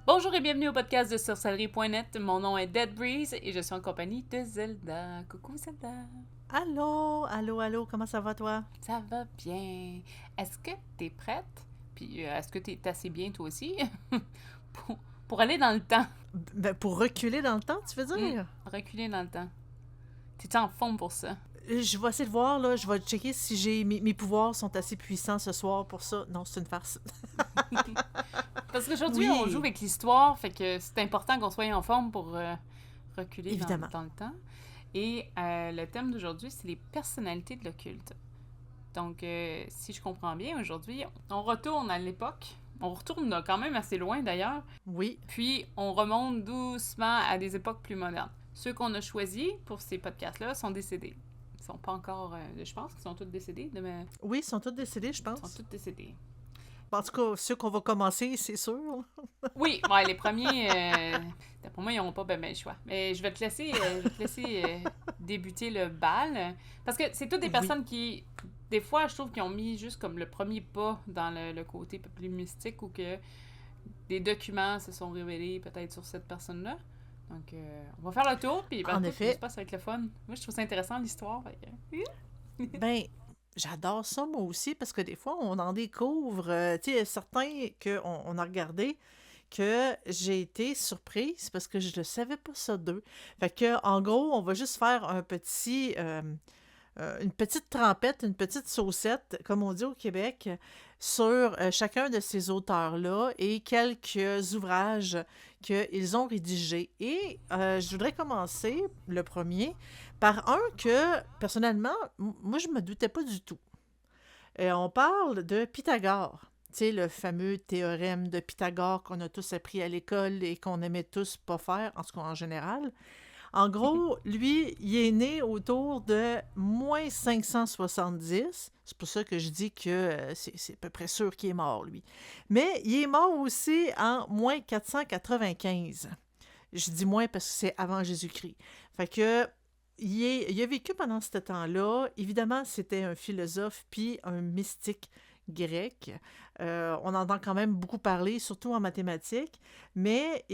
Bonjour et bienvenue au podcast de sorcellerie.net. Mon nom est Dead Breeze et je suis en compagnie de Zelda. Coucou Zelda. Allô, allô, allô, comment ça va toi? Ça va bien. Est-ce que t'es prête? Puis est-ce que t'es assez bien toi aussi? pour, pour aller dans le temps. Ben, pour reculer dans le temps, tu veux Hmm, dire? reculer dans le temps. T'es en forme pour ça? Je vais essayer de voir, là, je vais checker si mes pouvoirs sont assez puissants ce soir pour ça. Non, c'est une farce. Parce qu'aujourd'hui, on joue Oui, avec l'histoire, fait que c'est important qu'on soit en forme pour reculer évidemment. dans le temps. Et le thème d'aujourd'hui, c'est les personnalités de l'occulte. Donc, si je comprends bien, aujourd'hui, on retourne à l'époque. On retourne quand même assez loin d'ailleurs. Oui, Puis, on remonte doucement à des époques plus modernes. Ceux qu'on a choisis pour ces podcasts-là sont décédés. Ils sont pas encore. Je pense qu'ils sont tous décédés. oui, ils sont tous décédés, je Ils sont pense. tous décédés. En tout cas, ceux qu'on va commencer, c'est sûr. Oui, ouais, les premiers, pour moi, ils n'auront pas ben le choix. Mais je vais te laisser débuter le bal. Parce que c'est toutes des Oui. personnes qui, des fois, je trouve qu'ils ont mis juste comme le premier pas dans le côté un peu plus mystique ou que des documents se sont révélés peut-être sur cette personne-là. Donc, on va faire le tour, puis ben, En tout, effet, j'espère que ça va être le fun. Moi, je trouve ça intéressant, l'histoire. ben, j'adore ça moi aussi parce que des fois, on en découvre, tu sais, certains qu'on a regardé que j'ai été surprise parce que je ne savais pas ça d'eux. Fait que, en gros, on va juste faire une petite trempette, une petite saucette, comme on dit au Québec, sur chacun de ces auteurs-là et quelques ouvrages qu'ils ont rédigés. Et je voudrais commencer, le premier, par un que, personnellement, moi, je me doutais pas du tout. On parle de Pythagore. Tu sais, le fameux théorème de Pythagore qu'on a tous appris à l'école et qu'on aimait tous pas faire, en tout cas en général. En gros, lui, il est né autour de moins 570. C'est pour ça que je dis que c'est à peu près sûr qu'il est mort, lui. Mais il est mort aussi en moins 495. Je dis moins parce que c'est avant Jésus-Christ. Fait que il a vécu pendant ce temps-là. Évidemment, c'était un philosophe puis un mystique grec. On entend quand même beaucoup parler, surtout en mathématiques. Mais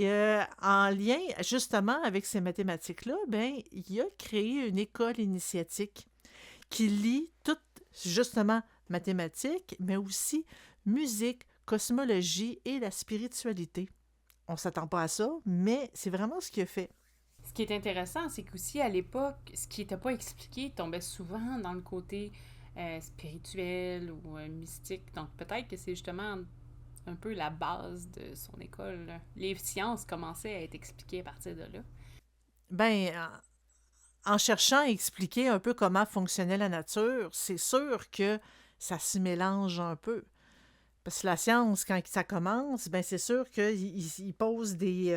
en lien justement avec ces mathématiques-là, ben, il a créé une école initiatique qui lie toutes justement mathématiques, mais aussi musique, cosmologie et la spiritualité. On s'attend pas à ça, mais c'est vraiment ce qu'il a fait. Ce qui est intéressant, c'est qu'aussi à l'époque, ce qui n'était pas expliqué tombait souvent dans le côté spirituel ou mystique. Donc peut-être que c'est justement un peu la base de son école. Les sciences commençaient à être expliquées à partir de là. Ben, en cherchant à expliquer un peu comment fonctionnait la nature, c'est sûr que ça se mélange un peu. Parce que la science, quand ça commence, ben c'est sûr qu'il pose des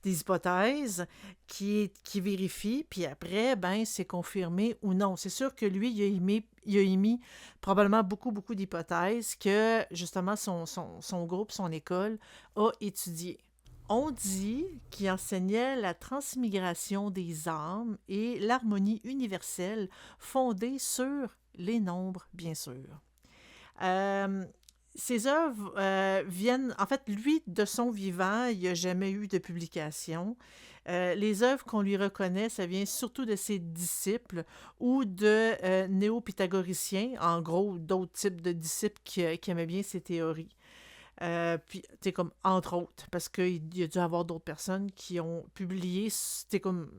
hypothèses qui vérifient, puis après, ben c'est confirmé ou non. C'est sûr que lui, il a émis probablement beaucoup, beaucoup d'hypothèses que, justement, son groupe, son école, a étudiées. On dit qu'il enseignait la transmigration des âmes et l'harmonie universelle fondée sur les nombres, bien sûr. Euh, Ses œuvres viennent, en fait, lui, de son vivant, il n'y a jamais eu de publication. Les œuvres qu'on lui reconnaît, ça vient surtout de ses disciples ou de néo-pythagoriciens, en gros, d'autres types de disciples qui aimaient bien ses théories. Puis, tu sais, comme entre autres, parce qu'il y a dû avoir d'autres personnes qui ont publié, c'était comme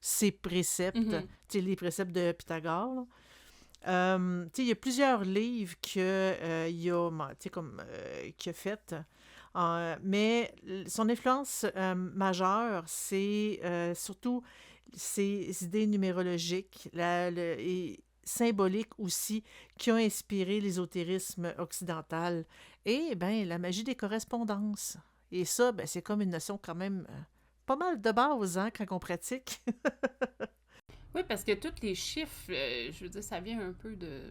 ses préceptes, Mhm. tu sais, les préceptes de Pythagore, là. Tu sais, il y a plusieurs livres qu'il a fait. Mais son influence majeure, c'est surtout ses idées numérologiques et symboliques aussi qui ont inspiré l'ésotérisme occidental et ben la magie des correspondances. Et ça, ben, c'est comme une notion quand même pas mal de base hein, quand on pratique. Oui, parce que tous les chiffres, je veux dire, ça vient un peu de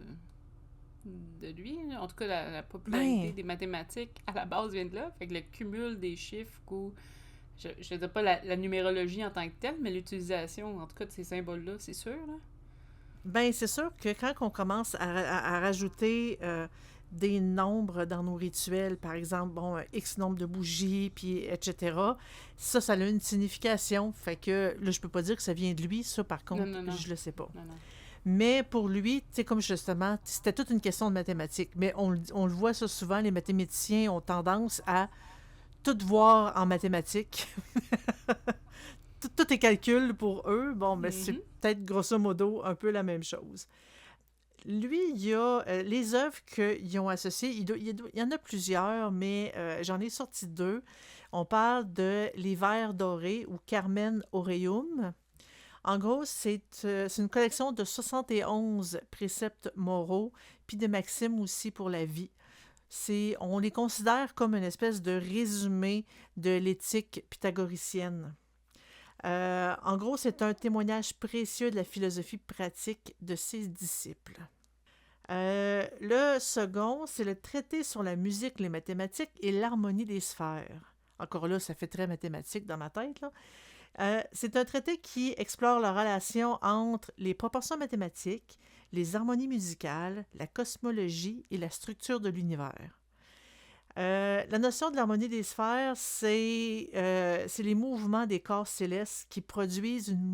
lui. Là. En tout cas, la popularité Ben, des mathématiques à la base vient de là. Fait que le cumul des chiffres ou je ne dis pas la numérologie en tant que telle, mais l'utilisation, en tout cas, de ces symboles-là, c'est sûr. Là. Ben, c'est sûr que quand on commence à rajouter des nombres dans nos rituels, par exemple, bon, X nombre de bougies, puis etc., ça a une signification. Fait que là, je peux pas dire que ça vient de lui, ça, par Non, contre, non, non. je le sais pas. Non, non. Mais pour lui, tu sais, comme justement, c'était toute une question de mathématiques. Mais on le voit ça souvent, les mathématiciens ont tendance à tout voir en mathématiques. Tout est calcul pour eux. Bon, ben c'est Mhm. peut-être grosso modo un peu la même chose. Lui, il y a les œuvres qu'ils ont associées. Il y en a plusieurs, mais j'en ai sorti deux. On parle de Les Vers dorés ou Carmen Aureum. En gros, c'est une collection de 71 préceptes moraux, puis de maximes aussi pour la vie. On les considère comme une espèce de résumé de l'éthique pythagoricienne. En gros, c'est un témoignage précieux de la philosophie pratique de ses disciples. Le second, c'est le traité sur la musique, les mathématiques et l'harmonie des sphères. Encore là, ça fait très mathématique dans ma tête, là. C'est un traité qui explore la relation entre les proportions mathématiques, les harmonies musicales, la cosmologie et la structure de l'univers. La notion de l'harmonie des sphères, c'est les mouvements des corps célestes qui produisent une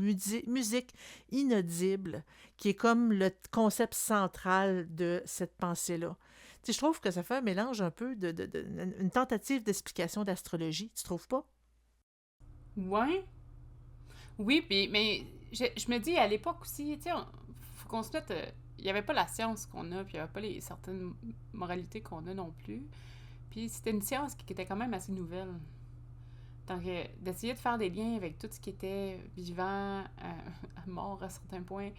musique inaudible, qui est comme le concept central de cette pensée-là. Tu sais, je trouve que ça fait un mélange un peu une tentative d'explication d'astrologie, tu trouves pas? Ouais. Oui, puis, mais je me dis, à l'époque aussi, tu sais, faut qu'on se mette... il n'y avait pas la science qu'on a, puis il n'y avait pas les certaines moralités qu'on a non plus. Puis c'était une science qui était quand même assez nouvelle. Donc, d'essayer de faire des liens avec tout ce qui était vivant, mort à certains points,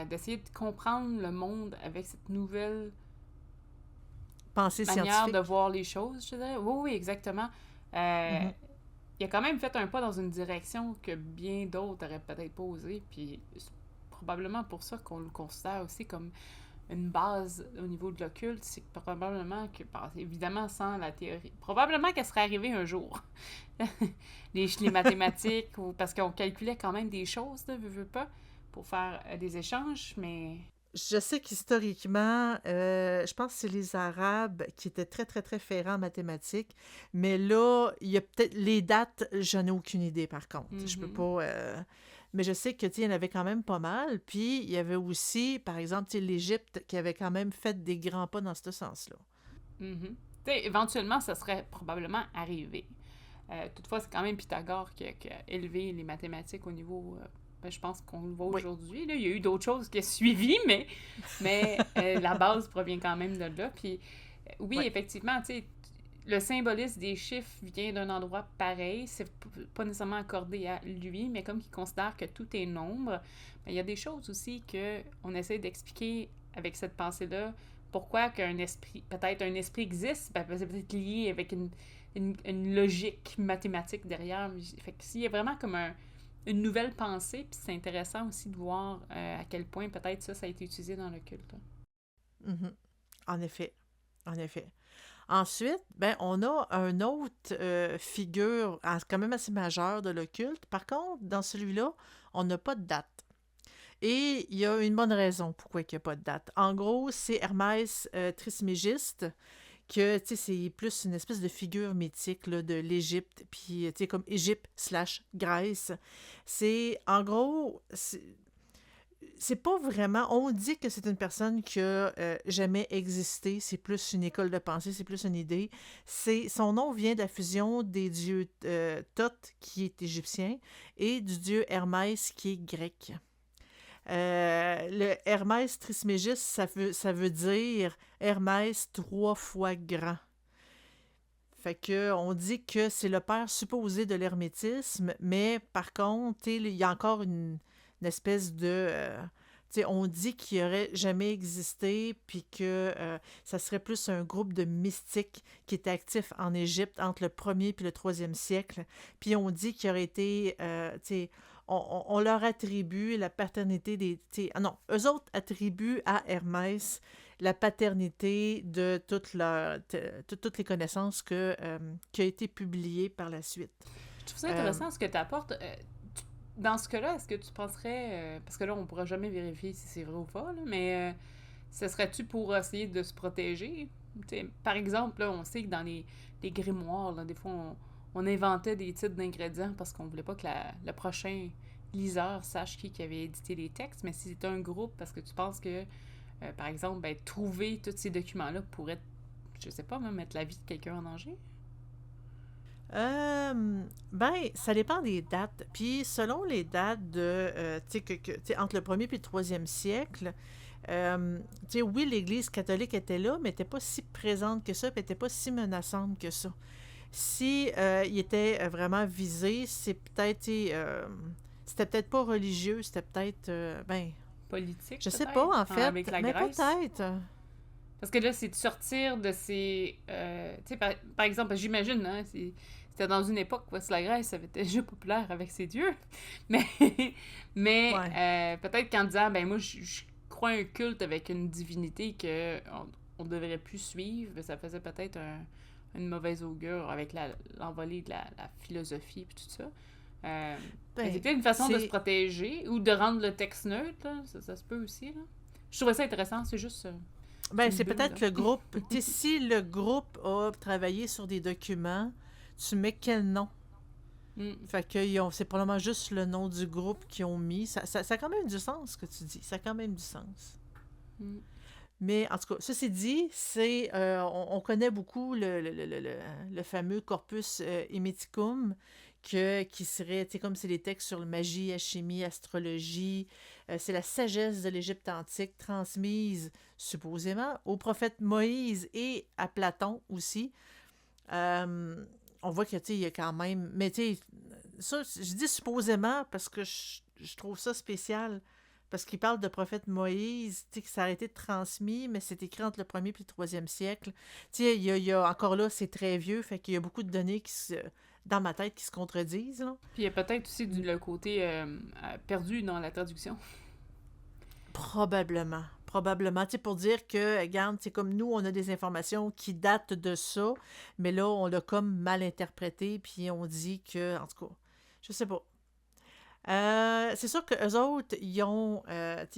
d'essayer de comprendre le monde avec cette nouvelle Pensée manière de scientifique. voir les choses, je dirais. Oui, oui, exactement. Euh, Mhm. il a quand même fait un pas dans une direction que bien d'autres auraient peut-être pas osé, puis c'est probablement pour ça qu'on le considère aussi comme une base au niveau de l'occulte, c'est probablement que, évidemment, sans la théorie, probablement qu'elle serait arrivée un jour. Les mathématiques, ou, parce qu'on calculait quand même des choses, là, veux pas, pour faire des échanges, mais... Je sais qu'historiquement, je pense que c'est les Arabes qui étaient très, très, très ferrants en mathématiques. Mais là, il y a peut-être les dates, j'en ai aucune idée par contre. Je peux Mhm, pas. Mais je sais que, tu sais, il y en avait quand même pas mal. Puis il y avait aussi, par exemple, tu sais, l'Égypte qui avait quand même fait des grands pas dans ce sens-là. mhm. Tu sais, éventuellement, ça serait probablement arrivé. Toutefois, c'est quand même Pythagore qui a élevé les mathématiques au niveau... ben, je pense qu'on le voit Oui, aujourd'hui. Là. Il y a eu d'autres choses qui ont suivi, mais la base provient quand même de là. Puis oui, oui. effectivement, tu sais, le symbolisme des chiffres vient d'un endroit pareil. C'est pas nécessairement accordé à lui, mais comme il considère que tout est nombre, ben, il y a des choses aussi qu'on essaie d'expliquer avec cette pensée-là. Pourquoi qu'un esprit, peut-être un esprit existe, ben, c'est peut-être lié avec une logique mathématique derrière. Fait que s'il y a vraiment comme une nouvelle pensée, puis c'est intéressant aussi de voir à quel point peut-être ça a été utilisé dans le culte. Mhm. En effet. En effet. Ensuite, ben, on a un autre figure quand même assez majeure de l'occulte. Par contre, dans celui-là, on n'a pas de date. Et il y a une bonne raison pourquoi il n'y a pas de date. En gros, c'est Hermès Trismégiste, que, tu sais, c'est plus une espèce de figure mythique là, de l'Égypte, puis, tu sais, comme Égypte/Grèce. C'est, en gros, c'est pas vraiment... On dit que c'est une personne qui a jamais existé, c'est plus une école de pensée, c'est plus une idée. Son nom vient de la fusion des dieux Thoth, qui est égyptien, et du dieu Hermès, qui est grec. Le Hermès Trismégiste, ça veut dire Hermès 3 fois grand. Fait que on dit que c'est le père supposé de l'hermétisme, mais par contre, il y a encore une espèce de... on dit qu'il aurait jamais existé, puis que ça serait plus un groupe de mystiques qui était actif en Égypte entre le 1er puis le 3e siècle. Puis on dit qu'il aurait été... on leur attribue la paternité des... Ah non, eux autres attribuent à Hermès la paternité de toutes les connaissances qui a été publiées par la suite. Je trouve ça Euh, intéressant ce que tu apportes. Dans ce cas-là, est-ce que tu penserais, parce que là, on pourra jamais vérifier si c'est vrai ou pas, là, mais ce serait-tu pour essayer de se protéger? Par exemple, là, on sait que dans les grimoires, là, des fois, on inventait des titres d'ingrédients parce qu'on voulait pas que le prochain liseur sache qui avait édité les textes, mais si c'était un groupe, parce que tu penses que, par exemple, ben, trouver tous ces documents-là pourrait, je sais pas, même mettre la vie de quelqu'un en danger? Ben, ça dépend des dates. Puis, selon les dates de, tu sais, tu sais, entre le premier et le troisième siècle, tu sais, oui, l'Église catholique était là, mais n'était pas si présente que ça, puis n'était pas si menaçante que ça. Si il était vraiment visé, c'était peut-être pas religieux, c'était peut-être, ben, Politique, je sais pas peut-être, en fait, avec la mais Grèce? peut-être. Parce que là, c'est de sortir de ces... tu sais, par exemple, j'imagine, hein, c'était dans une époque où la Grèce avait été déjà populaire avec ses dieux. Mais, mais Ouais. peut-être qu'en disant, ben moi, je crois un culte avec une divinité que on devrait plus suivre, ben, ça faisait peut-être une mauvaise augure avec l'envolée de la philosophie et tout ça. Mais c'est Ben, peut-être une façon de se c'est protéger ou de rendre le texte neutre, là. Ça se peut aussi, là. Je trouvais ça intéressant, c'est juste... c'est Ben, une c'est bulle, peut-être là. le groupe. Tu sais, si le groupe a travaillé sur des documents, tu mets quel nom? Mm, Fait que c'est probablement juste le nom du groupe qu'ils ont mis. Ça a quand même du sens, ce que tu dis. Ça a quand même du sens. mm. Mais en tout cas, ceci dit, on connaît beaucoup le fameux corpus Hermeticum, qui serait, tu sais, comme c'est des textes sur la magie, alchimie, astrologie. C'est la sagesse de l'Égypte antique transmise supposément au prophète Moïse et à Platon aussi. Euh, on voit que, tu sais, il y a quand même... Mais, tu sais, ça, je dis supposément parce que je trouve ça spécial. Parce qu'il parle de prophète Moïse, tu sais, que ça a été transmis, mais c'est écrit entre le premier et le troisième siècle. Tu sais, encore là, c'est très vieux, fait qu'il y a beaucoup de données dans ma tête qui se contredisent, là. Puis il y a peut-être aussi le côté perdu dans la traduction. Probablement. Probablement. Tu sais, pour dire que, regarde, c'est comme nous, on a des informations qui datent de ça, mais là, on l'a comme mal interprété, puis on dit que, en tout cas, je sais pas. C'est sûr que eux autres, tu sais, ils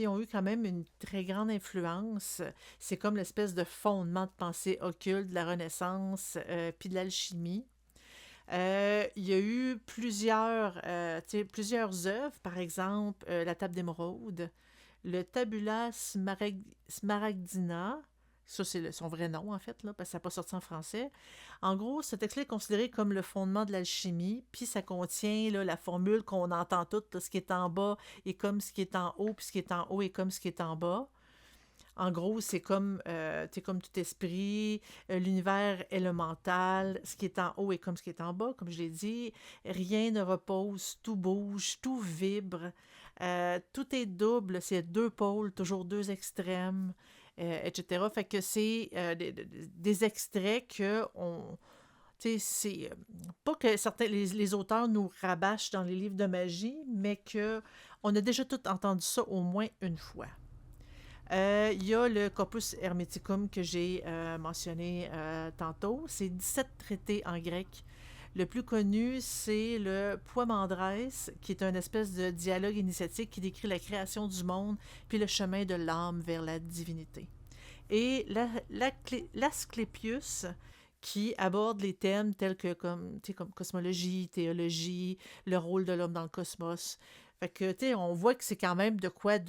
ont eu quand même une très grande influence. C'est comme l'espèce de fondement de pensée occulte de la Renaissance, puis de l'alchimie. Il y a eu tu sais, plusieurs œuvres, par exemple, la table d'émeraude, le Tabula Smaragdina, ça c'est son vrai nom en fait, là, parce que ça n'a pas sorti en français. En gros, ce texte-là est considéré comme le fondement de l'alchimie, puis ça contient là, la formule qu'on entend toute, là, ce qui est en bas est comme ce qui est en haut, puis ce qui est en haut est comme ce qui est en bas. En gros, c'est comme, comme tout esprit, l'univers élémental, ce qui est en haut est comme ce qui est en bas, comme je l'ai dit. Rien ne repose, tout bouge, tout vibre. Tout est double, c'est deux pôles, toujours deux extrêmes, etc. Fait que c'est des extraits que on... Tu sais, c'est pas que les auteurs nous rabâchent dans les livres de magie, mais que on a déjà tout entendu ça au moins une fois. Il y a le Corpus Hermeticum que j'ai mentionné tantôt. C'est 17 traités en grec. Le plus connu, c'est le Poimandrès, qui est une espèce de dialogue initiatique qui décrit la création du monde puis le chemin de l'âme vers la divinité. Et l'Asclépius, qui aborde les thèmes tels que comme cosmologie, théologie, le rôle de l'homme dans le cosmos. Fait que, tu sais, on voit que c'est quand même de quoi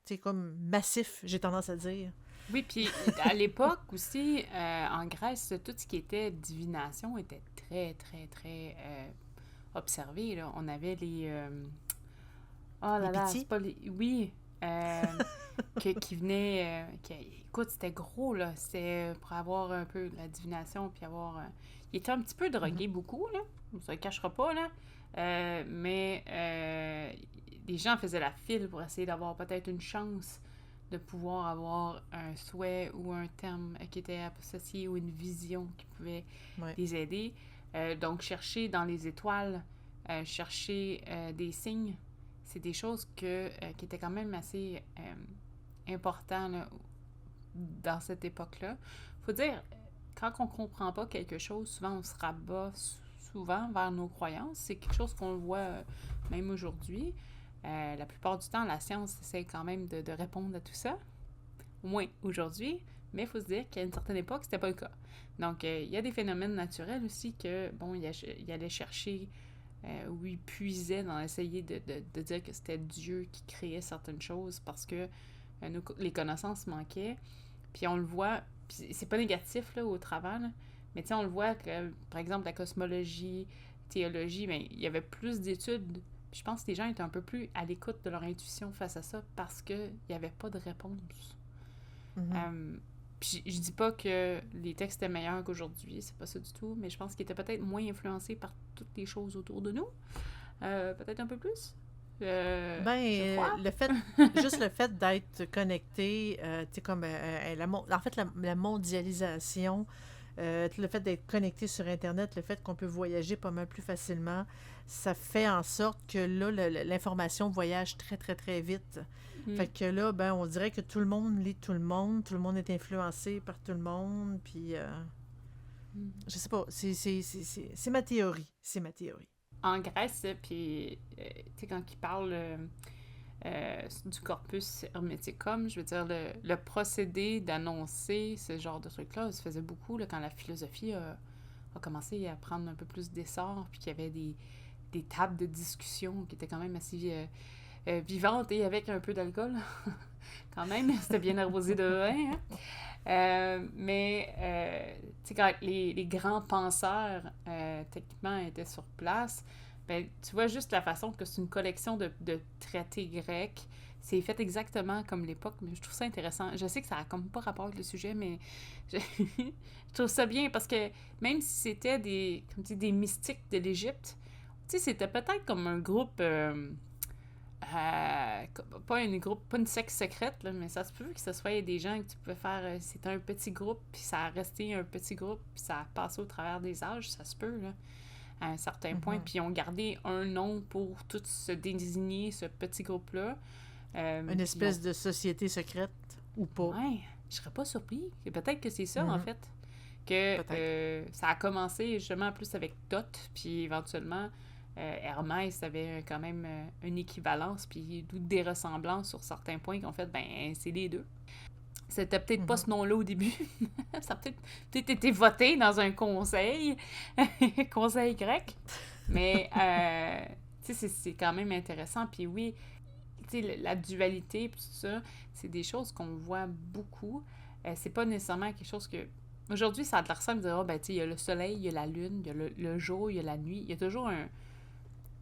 c'est comme massif, j'ai tendance à dire. Oui, puis à l'époque aussi, en Grèce, tout ce qui était divination était très, très, très observé, là. On avait les... oh Les là là, c'est pitiés. pas les... Oui, euh, qui venaient... écoute, c'était gros, là. C'était pour avoir un peu de la divination, puis avoir... il était un petit peu Mhm. drogué, beaucoup, là. On se le cachera pas, là. Mais les gens faisaient la file pour essayer d'avoir peut-être une chance de pouvoir avoir un souhait ou un terme qui était associé ou une vision qui pouvait Ouais. les aider. Donc, chercher dans les étoiles, chercher des signes, c'est des choses qui étaient quand même assez importantes là, dans cette époque-là. Faut dire, quand on comprend pas quelque chose, souvent on se rabat souvent vers nos croyances. C'est quelque chose qu'on voit même aujourd'hui. La plupart du temps, la science essaie quand même de répondre à tout ça. moins aujourd'hui, mais il faut se dire qu'à une certaine époque, c'était pas le cas. Donc, il y a des phénomènes naturels aussi que, bon, il allait chercher où il puisait dans essayer de dire que c'était Dieu qui créait certaines choses parce que les connaissances manquaient. Puis on le voit, puis c'est pas négatif là, au travers, là, mais tu sais, on le voit que, par exemple, la cosmologie, théologie, ben, il y avait plus d'études. Puis je pense que les gens étaient un peu plus à l'écoute de leur intuition face à ça parce qu'il n'y avait pas de réponse. Mhm. Puis je dis pas que les textes étaient meilleurs qu'aujourd'hui, c'est pas ça du tout, mais je pense qu'ils étaient peut-être moins influencés par toutes les choses autour de nous. Peut-être un peu plus. Je crois. Le fait, juste le fait d'être connecté, tu sais, comme en fait, la mondialisation, le fait d'être connecté sur Internet, le fait qu'on peut voyager pas mal plus facilement, ça fait en sorte que là, l'information voyage très, très, très vite. Fait Mm. que là, ben, on dirait que tout le monde lit tout le monde est influencé par tout le monde, puis Mm. je sais pas, c'est ma théorie, c'est ma théorie. En Grèce, puis, tu sais, quand ils parlent du corpus hermeticum, je veux dire, le procédé d'annoncer ce genre de truc-là, ça se faisait beaucoup là, quand la philosophie a commencé à prendre un peu plus d'essor, puis qu'il y avait des tables de discussion qui étaient quand même assez vivantes et avec un peu d'alcool. Quand même, c'était bien arrosé de vin. Hein? Tu sais, quand les grands penseurs, techniquement, étaient sur place, ben, tu vois juste la façon que c'est une collection de traités grecs. C'est fait exactement comme l'époque, mais je trouve ça intéressant. Je sais que ça a comme pas rapport avec le sujet, mais je trouve ça bien parce que même si c'était comme tu dis, des mystiques de l'Égypte, tu sais, c'était peut-être comme un groupe... pas une secte secrète, là, mais ça se peut que ce soit des gens que tu pouvais faire. C'était un petit groupe, puis ça a resté un petit groupe, puis ça a passé au travers des âges, ça se peut, là, à un certain point. Mhm. Puis ils ont gardé un nom pour tout se désigner, ce petit groupe-là. Une Puis ils ont. espèce de société secrète ou pas. Ouais, je serais pas surpris. Et peut-être que c'est ça, en Mhm. fait. Que Peut-être. ça a commencé justement plus avec Thoth, puis éventuellement. Hermès avait quand même une équivalence, puis des ressemblances sur certains points qui ont fait, ben, c'est les deux. C'était peut-être pas Mhm. ce nom-là au début. Ça a peut-être été voté dans un conseil, conseil grec. Mais, tu sais, c'est quand même intéressant. Puis oui, tu sais, la dualité, puis tout ça, c'est des choses qu'on voit beaucoup. C'est pas nécessairement quelque chose que. Aujourd'hui, ça a l'air simple de dire, oh, ben, tu sais, il y a le soleil, il y a la lune, il y a le jour, il y a la nuit. Il y a toujours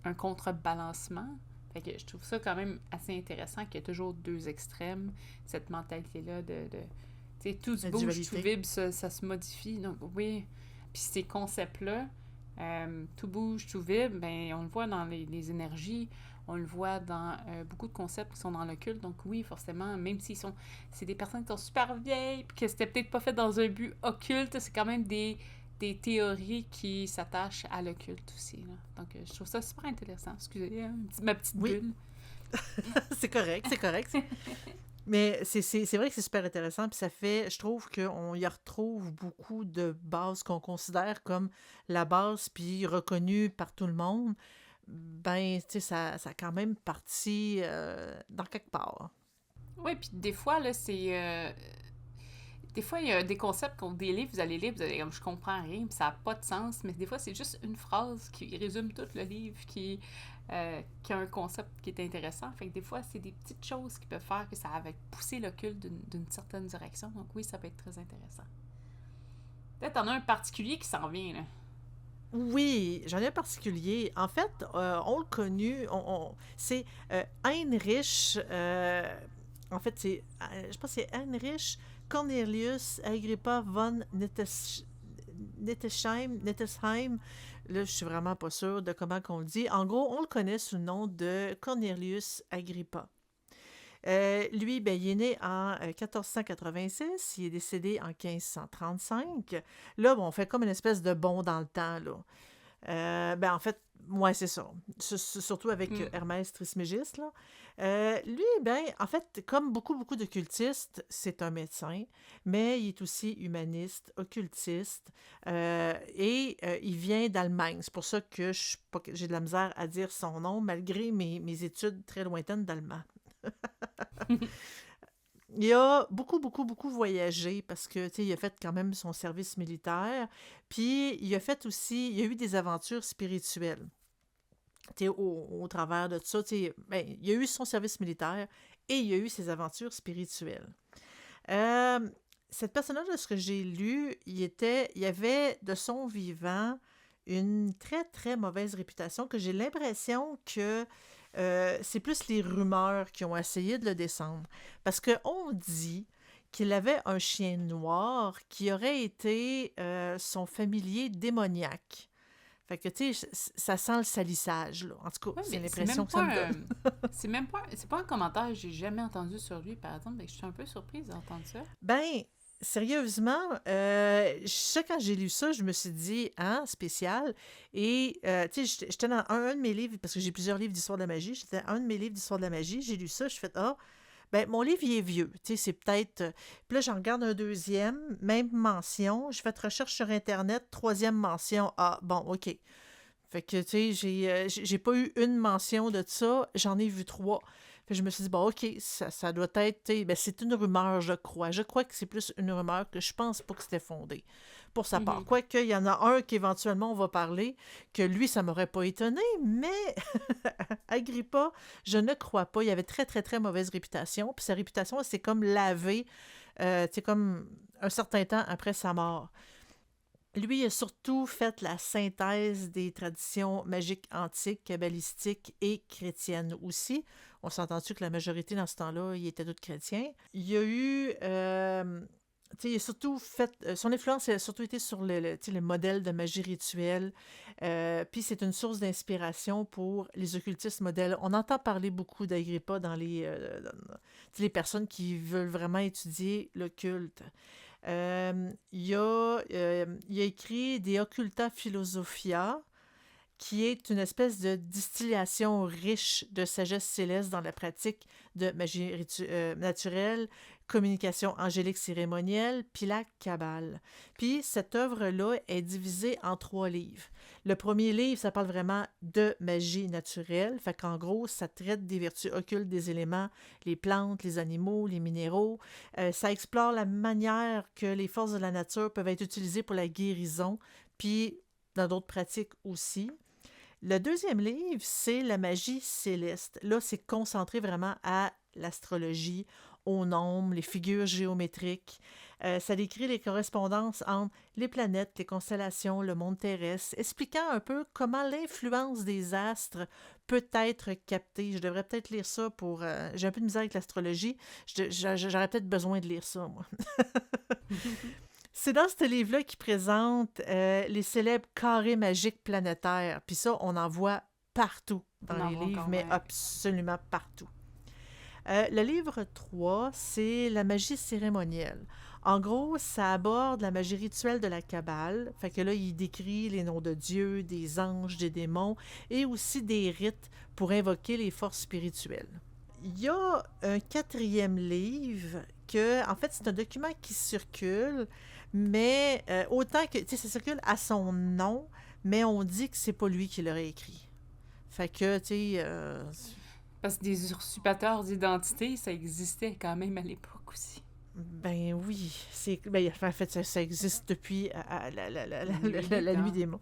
un contrebalancement. Fait que je trouve ça quand même assez intéressant qu'il y a toujours deux extrêmes, cette mentalité-là de tu sais, tout se La bouge, tout dualité. vibre, ça se modifie. Donc oui, puis ces concepts-là, tout bouge, tout vibre, ben on le voit dans les énergies, on le voit dans beaucoup de concepts qui sont dans l'occulte. Donc oui, forcément, même s'ils sont... C'est des personnes qui sont super vieilles, puis que c'était peut-être pas fait dans un but occulte, c'est quand même des théories qui s'attachent à l'occulte aussi. Là. Donc, je trouve ça super intéressant. Excusez, hein, ma petite Oui, bulle. c'est correct, c'est correct. Mais c'est vrai que c'est super intéressant, puis ça fait, je trouve qu'on y retrouve beaucoup de bases qu'on considère comme la base, puis reconnue par tout le monde. Ben, tu sais, ça a quand même parti dans quelque part. Oui, puis des fois, là, c'est... des fois, il y a des concepts qu'on des livres, vous allez lire, vous allez comme, je comprends rien, puis ça n'a pas de sens, mais des fois, c'est juste une phrase qui résume tout le livre, qui a un concept qui est intéressant. Fait que des fois, c'est des petites choses qui peuvent faire que ça va pousser l'occulte d'une certaine direction. Donc oui, ça peut être très intéressant. Peut-être t'en as un particulier qui s'en vient, là. Oui, j'en ai un particulier. En fait, on le connu, c'est Heinrich, en fait, je pense que c'est Heinrich Cornelius Agrippa von Nettesheim. Là, je suis vraiment pas sûre de comment qu'on le dit. En gros, on le connaît sous le nom de Cornelius Agrippa. Lui, ben, il est né en 1486, il est décédé en 1535. Là, bon, on fait comme une espèce de bond dans le temps, là. Ben, en fait, ouais, c'est ça. Surtout avec Mm. Hermès Trismégiste, là. Lui, ben, en fait, comme beaucoup, beaucoup d'occultistes, c'est un médecin, mais il est aussi humaniste, occultiste, et il vient d'Allemagne. C'est pour ça que j'ai de la misère à dire son nom, malgré mes études très lointaines d'allemand. il a beaucoup, beaucoup, beaucoup voyagé parce que, tu sais, il a fait quand même son service militaire. Puis, il a fait aussi, il a eu des aventures spirituelles. Tu sais, au travers de tout ça, tu sais, ben, il a eu son service militaire et il a eu ses aventures spirituelles. Euh, Cette personne-là, de ce que j'ai lu, il y avait de son vivant une très, très mauvaise réputation que j'ai l'impression que c'est plus les rumeurs qui ont essayé de le descendre. Parce qu'on dit qu'il avait un chien noir qui aurait été son familier démoniaque. Fait que, tu sais, ça sent le salissage, là. En tout cas, Ouais, c'est mais c'est l'impression même que ça me pas donne. un... C'est pas un commentaire que j'ai jamais entendu sur lui, par exemple. Mais je suis un peu surprise d'entendre ça. Ben, sérieusement, je sais quand j'ai lu ça, je me suis dit, hein, spécial. Et, tu sais, j'étais dans un de mes livres, parce que j'ai plusieurs livres d'histoire de la magie, j'étais dans un de mes livres d'histoire de la magie, j'ai lu ça, je fais, ah, ben, mon livre, il est vieux, tu sais, c'est peut-être... Puis là, j'en regarde un deuxième, même mention, je fais de recherche sur Internet, troisième mention, ah, bon, OK. Fait que, tu sais, j'ai pas eu une mention de ça, j'en ai vu trois. Fait que je me suis dit, bon, OK, ça doit être, tu sais, ben, c'est une rumeur, je crois. Je crois que c'est plus une rumeur que je pense pas que c'était fondé, pour sa part. Mhm. Quoique, il y en a un qu'éventuellement on va parler, que lui, ça m'aurait pas étonné, mais Agrippa, je ne crois pas. Il avait très, très, très mauvaise réputation, puis sa réputation, elle s'est comme lavée, tu sais, comme un certain temps après sa mort. Lui a surtout fait la synthèse des traditions magiques antiques, kabbalistiques et chrétiennes aussi. On s'entend-tu que la majorité dans ce temps-là, ils étaient tous chrétiens. Il y a eu... tu sais, il a surtout fait... son influence a surtout été sur tu sais, les modèles de magie rituelle. Puis c'est une source d'inspiration pour les occultistes modèles. On entend parler beaucoup d'Agrippa tu sais, les personnes qui veulent vraiment étudier l'occulte. Il a écrit De Occulta Philosophia, qui est une espèce de distillation riche de sagesse céleste dans la pratique de magie naturelle, communication angélique cérémonielle, puis la Kabbale. Puis cette œuvre-là est divisée en 3 livres. Le premier livre, ça parle vraiment de magie naturelle, fait qu'en gros, ça traite des vertus occultes des éléments, les plantes, les animaux, les minéraux. Ça explore la manière que les forces de la nature peuvent être utilisées pour la guérison, puis dans d'autres pratiques aussi. Le deuxième livre, c'est la magie céleste. Là, c'est concentré vraiment à l'astrologie, aux nombres, les figures géométriques. Ça décrit les correspondances entre les planètes, les constellations, le monde terrestre, expliquant un peu comment l'influence des astres peut être captée. Je devrais peut-être lire ça pour... j'ai un peu de misère avec l'astrologie. J'aurais peut-être besoin de lire ça, moi. C'est dans ce livre-là qu'il présente les célèbres carrés magiques planétaires. Puis ça, on en voit partout dans On en les voit livres, encore, mais ouais. absolument partout. Le livre 3, c'est la magie cérémonielle. En gros, ça aborde la magie rituelle de la Kabbale. Fait que là, il décrit les noms de Dieu, des anges, des démons et aussi des rites pour invoquer les forces spirituelles. Il y a un quatrième livre que, en fait, c'est un document qui circule, mais autant que, tu sais, ça circule à son nom, mais on dit que c'est pas lui qui l'aurait écrit. Fait que, tu sais, Parce que des usurpateurs d'identité, ça existait quand même à l'époque aussi. ben oui, ben, en fait, ça existe depuis Nuit des la nuit temps. des morts.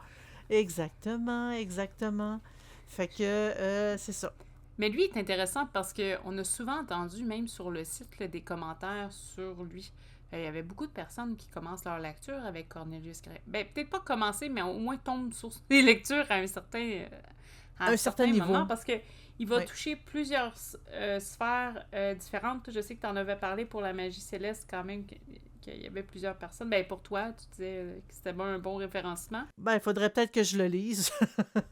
Exactement, exactement. Fait que, c'est ça. Mais lui est intéressant parce qu'on a souvent entendu, même sur le site, là, des commentaires sur lui. Il y avait beaucoup de personnes qui commencent leur lecture avec Cornelius Gray. Ben, peut-être pas commencer, mais au moins tombent sur ses lectures à un Un certain certain moment niveau. parce que il va Oui. toucher plusieurs sphères différentes. Je sais que tu en avais parlé pour la magie céleste quand même, qu'il y avait plusieurs personnes. Ben, pour toi, tu disais que c'était un bon référencement. Ben, il faudrait peut-être que je le lise.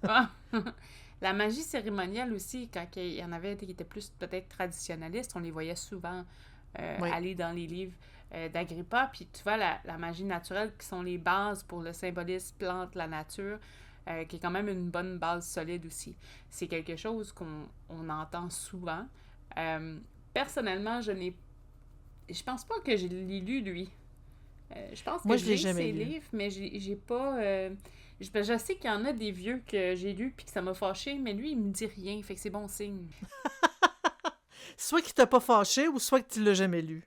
Ah! La magie cérémonielle aussi, quand il y en avait qui étaient plus peut-être traditionnalistes, on les voyait souvent Oui. aller dans les livres d'Agrippa. Puis tu vois, la magie naturelle qui sont les bases pour le symbolisme plante, la nature, qui est quand même une bonne base solide aussi. C'est quelque chose qu'on entend souvent. Euh, Personnellement, je pense pas que je l'ai lu, lui. Je pense que Moi, je l'ai j'ai jamais ses lu. livres, mais j'ai pas. Je sais qu'il y en a des vieux que j'ai lus puis que ça m'a fâché, mais lui, il me dit rien, fait que c'est bon signe. Soit qu'il t'a pas fâché ou soit que tu l'as jamais lu.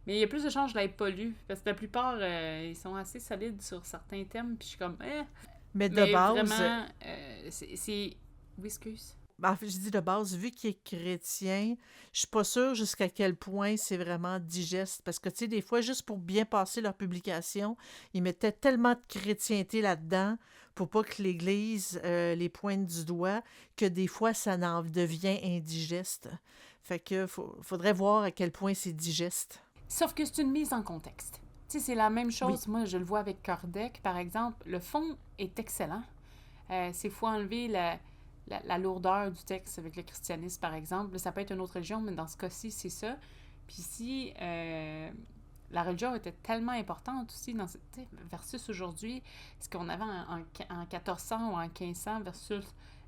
Mais il y a plus de chances que je l'ai pas lu, parce que la plupart, ils sont assez solides sur certains thèmes, puis je suis comme, eh. Mais de Mais base, vraiment, c'est... Oui, excuse. en fait, je dis de base, vu qu'il est chrétien, je suis pas sûre jusqu'à quel point c'est vraiment digeste. Parce que, tu sais, des fois, juste pour bien passer leur publication, ils mettaient tellement de chrétienté là-dedans pour pas que l'Église les pointe du doigt que des fois, ça en devient indigeste. Fait que faudrait voir à quel point c'est digeste. Sauf que c'est une mise en contexte. Tu sais, c'est la même Oui, chose. Moi, je le vois avec Kardec, par exemple. Le fond est excellent. C'est faut enlever la lourdeur du texte avec le christianisme, par exemple. Ça peut être une autre religion, mais dans ce cas-ci, c'est ça. Puis si la religion était tellement importante aussi, versus aujourd'hui, ce qu'on avait en 1400 ou en 1500 versus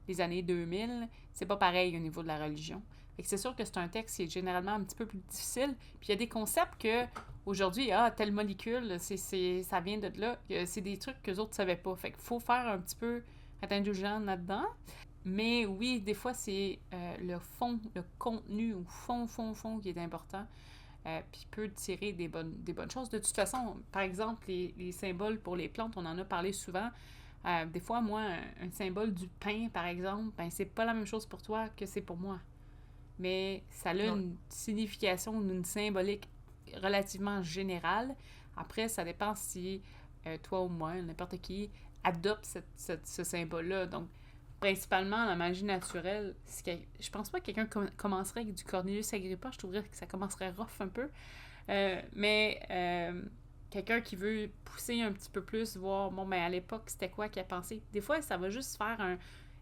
les années 2000, c'est pas pareil au niveau de la religion. Fait que c'est sûr que c'est un texte qui est généralement un petit peu plus difficile. Puis il y a des concepts que aujourd'hui, telle molécule, ça vient de là. C'est des trucs que les autres ne savaient pas. Fait qu'il faut faire un petit peu être indulgent là-dedans. Mais oui, des fois, c'est le fond, le contenu ou fond qui est important. Puis peut tirer des bonnes choses. De toute façon, par exemple, les symboles pour les plantes, on en a parlé souvent. Des fois, moi, un symbole du pain, par exemple, ben c'est pas la même chose pour toi que c'est pour moi. Mais ça a non. une signification, une symbolique relativement générale. Après, ça dépend si toi ou moi, n'importe qui, adopte ce symbole-là. Donc, principalement, la magie naturelle, je pense pas que quelqu'un commencerait avec du Cornelius Agrippa. Je trouverais que ça commencerait rough un peu. Mais quelqu'un qui veut pousser un petit peu plus, voir, bon, ben à l'époque, c'était quoi qu'il a pensé. Des fois, ça va juste faire un...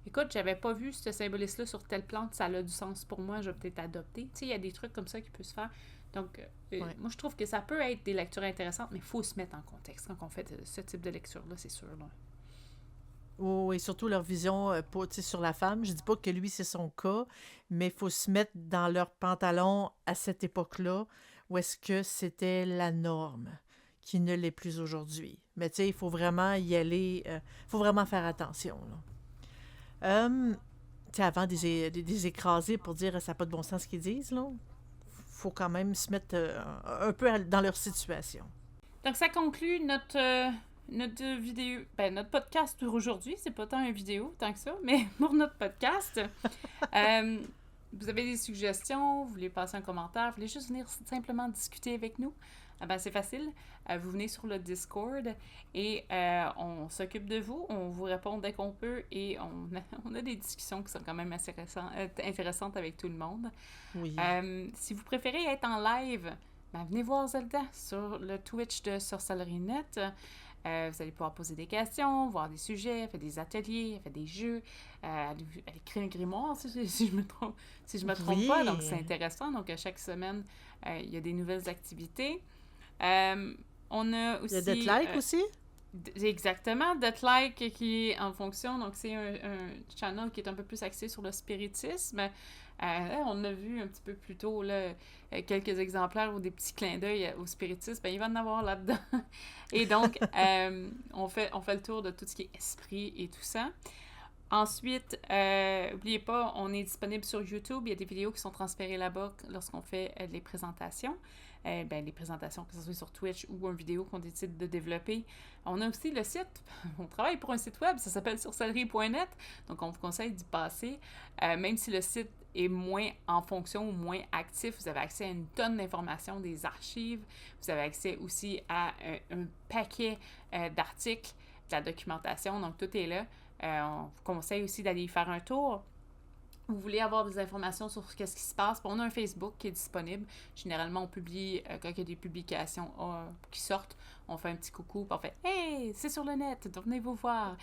Écoute, j'avais pas vu ce symbolisme-là sur telle plante, ça a du sens pour moi, je vais peut-être adopter. Tu sais, il y a des trucs comme ça qui peuvent se faire. Donc, Ouais. moi, je trouve que ça peut être des lectures intéressantes, mais il faut se mettre en contexte quand on fait ce type de lecture-là, c'est sûr. Là. Oh, et surtout leur vision tu sais, sur la femme. Je dis pas que lui, c'est son cas, mais il faut se mettre dans leurs pantalons à cette époque-là, où est-ce que c'était la norme, qui ne l'est plus aujourd'hui. Mais tu sais, il faut vraiment y aller, faut vraiment faire attention, là. Tu sais, avant des écraser pour dire ça n'a pas de bon sens ce qu'ils disent, là, faut quand même se mettre un peu dans leur situation. Donc, ça conclut notre vidéo, notre podcast pour aujourd'hui. C'est pas tant une vidéo, tant que ça, mais pour notre podcast. Vous avez des suggestions, vous voulez passer un commentaire, vous voulez juste venir simplement discuter avec nous, c'est facile. Vous venez sur le Discord et on s'occupe de vous, on vous répond dès qu'on peut et on a des discussions qui sont quand même assez intéressantes avec tout le monde. Oui. Si vous préférez être en live, venez voir Zelda sur le Twitch de Sorcellerie.net. Vous allez pouvoir poser des questions, voir des sujets, faire des ateliers, faire des jeux, aller créer un grimoire si je me trompe, Oui. pas. Donc, c'est intéressant. Donc, chaque semaine, il y a des nouvelles activités. On a aussi... Il y a Death-like aussi? Exactement. Death-like qui est en fonction. Donc, c'est un channel qui est un peu plus axé sur le spiritisme. On a vu un petit peu plus tôt là, quelques exemplaires ou des petits clins d'œil au spiritisme. Il va en avoir là-dedans. Et donc, on fait le tour de tout ce qui est esprit et tout ça. Ensuite, n'oubliez pas, on est disponible sur YouTube. Il y a des vidéos qui sont transférées là-bas lorsqu'on fait les présentations. Les présentations, que ce soit sur Twitch ou une vidéo qu'on décide de développer. On a aussi le site. On travaille pour un site web, ça s'appelle sorcellerie.net. Donc, on vous conseille d'y passer. Même si le site est moins en fonction ou moins actif, vous avez accès à une tonne d'informations, des archives. Vous avez accès aussi à un paquet d'articles, de la documentation. Donc, tout est là. On vous conseille aussi d'aller y faire un tour. Vous voulez avoir des informations sur ce qui se passe, on a un Facebook qui est disponible. Généralement, on publie, quand il y a des publications qui sortent, on fait un petit coucou, puis on fait « Hey, c'est sur le net, donc venez vous voir! »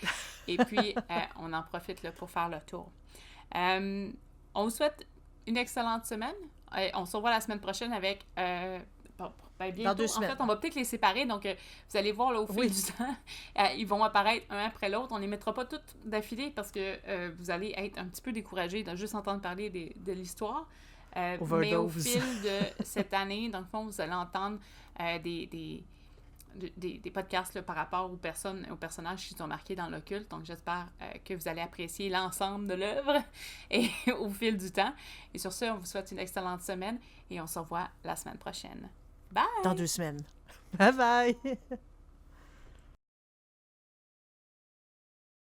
Et puis, on en profite là, pour faire le tour. On vous souhaite une excellente semaine. On se revoit la semaine prochaine avec... bientôt. Dans 2 semaines. En fait, on va peut-être les séparer, donc vous allez voir là, au fil du temps, ils vont apparaître un après l'autre. On les mettra pas toutes d'affilée parce que vous allez être un petit peu découragés de juste entendre parler de l'histoire. Mais au fil de cette année, dans le fond, vous allez entendre des des podcasts là, par rapport aux personnages qui sont marqués dans l'occulte. Donc, j'espère que vous allez apprécier l'ensemble de l'œuvre et au fil du temps. Et sur ce, on vous souhaite une excellente semaine et on se revoit la semaine prochaine. Dans Bye! 2 semaines. Bye bye!